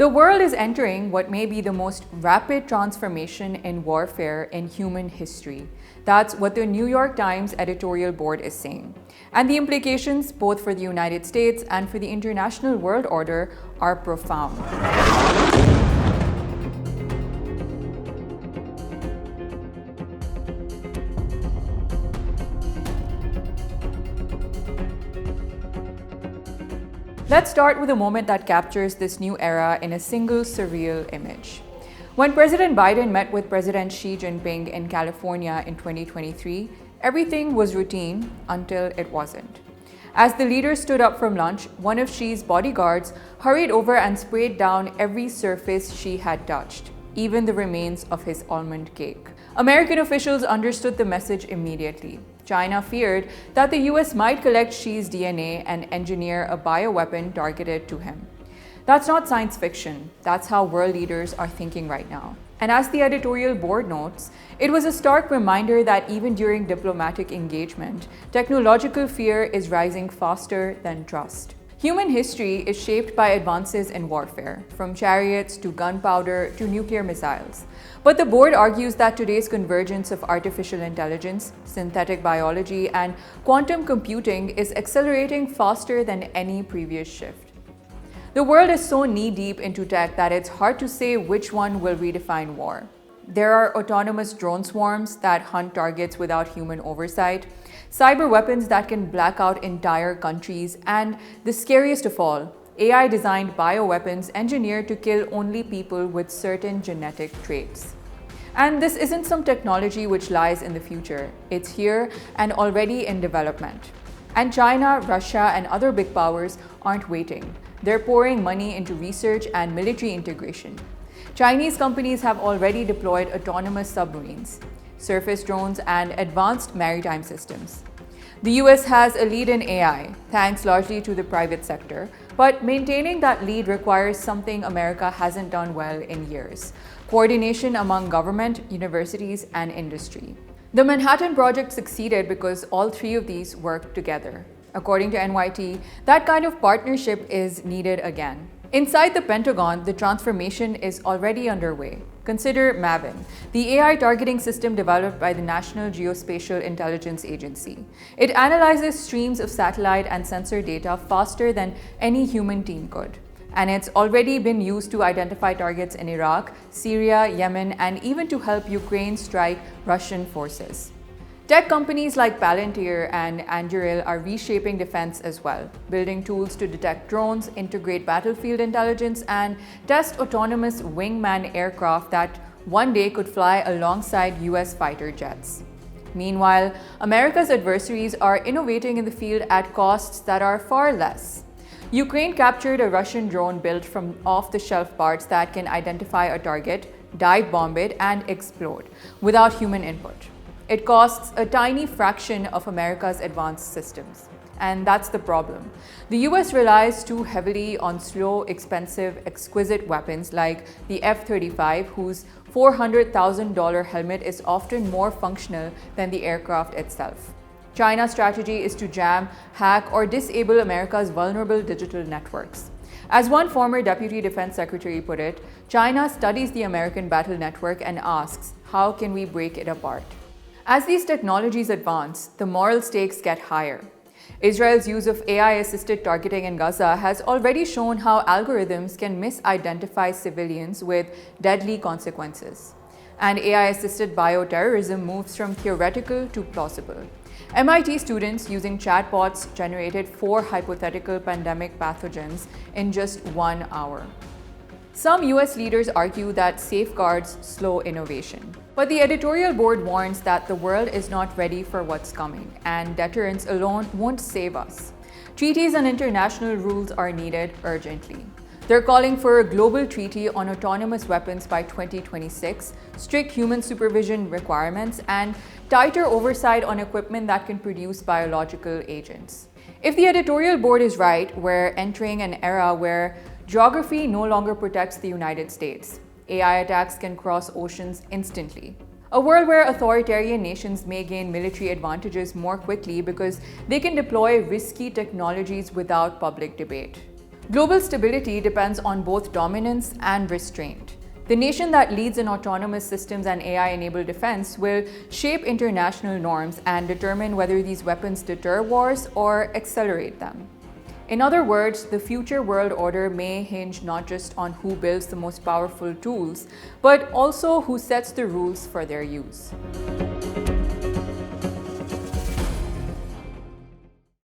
The world is entering what may be the most rapid transformation in warfare in human history. That's what the New York Times Editorial Board is saying. And the implications, both for the United States and for the international world order, are profound. Let's start with a moment that captures this new era in a single surreal image. When President Biden met with President Xi Jinping in California in 2023, everything was routine until it wasn't. As the leaders stood up from lunch, one of Xi's bodyguards hurried over and sprayed down every surface Xi had touched, even the remains of his almond cake. American officials understood the message immediately. China feared that the US might collect Xi's DNA and engineer a bioweapon targeted to him. That's not science fiction. That's how world leaders are thinking right now. And as the editorial board notes, it was a stark reminder that even during diplomatic engagement, technological fear is rising faster than trust. Human history is shaped by advances in warfare, from chariots to gunpowder to nuclear missiles. But the board argues that today's convergence of artificial intelligence, synthetic biology, and quantum computing is accelerating faster than any previous shift. The world is so knee-deep into tech that it's hard to say which one will redefine war. There are autonomous drone swarms that hunt targets without human oversight, cyber weapons that can black out entire countries, and the scariest of all, AI-designed bioweapons engineered to kill only people with certain genetic traits. And this isn't some technology which lies in the future. It's here and already in development. And China, Russia, and other big powers aren't waiting. They're pouring money into research and military integration. Chinese companies have already deployed autonomous submarines, surface drones, and advanced maritime systems. The US has a lead in AI, thanks largely to the private sector, but maintaining that lead requires something America hasn't done well in years: coordination among government, universities, and industry. The Manhattan Project succeeded because all three of these worked together. According to NYT, that kind of partnership is needed again. Inside the Pentagon, the transformation is already underway. Consider Maven, the AI targeting system developed by the National Geospatial Intelligence Agency. It analyzes streams of satellite and sensor data faster than any human team could. And it's already been used to identify targets in Iraq, Syria, Yemen, and even to help Ukraine strike Russian forces. Tech companies like Palantir and Anduril are reshaping defense as well, building tools to detect drones, integrate battlefield intelligence, and test autonomous wingman aircraft that one day could fly alongside US fighter jets. Meanwhile, America's adversaries are innovating in the field at costs that are far less. Ukraine captured a Russian drone built from off-the-shelf parts that can identify a target, dive bomb it, and explode without human input. It costs a tiny fraction of America's advanced systems. And that's the problem. The US relies too heavily on slow, expensive, exquisite weapons like the F-35, whose $400,000 helmet is often more functional than the aircraft itself. China's strategy is to jam, hack, or disable America's vulnerable digital networks. As one former Deputy Defense Secretary put it, China studies the American battle network and asks, how can we break it apart? As these technologies advance, the moral stakes get higher. Israel's use of AI-assisted targeting in Gaza has already shown how algorithms can misidentify civilians with deadly consequences. And AI-assisted bioterrorism moves from theoretical to plausible. MIT students using chatbots generated 4 hypothetical pandemic pathogens in just 1 hour. Some US leaders argue that safeguards slow innovation. But the editorial board warns that the world is not ready for what's coming, and deterrence alone won't save us. Treaties and international rules are needed urgently. They're calling for a global treaty on autonomous weapons by 2026, strict human supervision requirements, and tighter oversight on equipment that can produce biological agents. If the editorial board is right, we're entering an era where geography no longer protects the United States. AI attacks can cross oceans instantly. A world where authoritarian nations may gain military advantages more quickly because they can deploy risky technologies without public debate. Global stability depends on both dominance and restraint. The nation that leads in autonomous systems and AI-enabled defense will shape international norms and determine whether these weapons deter wars or accelerate them. In other words, the future world order may hinge not just on who builds the most powerful tools, but also who sets the rules for their use.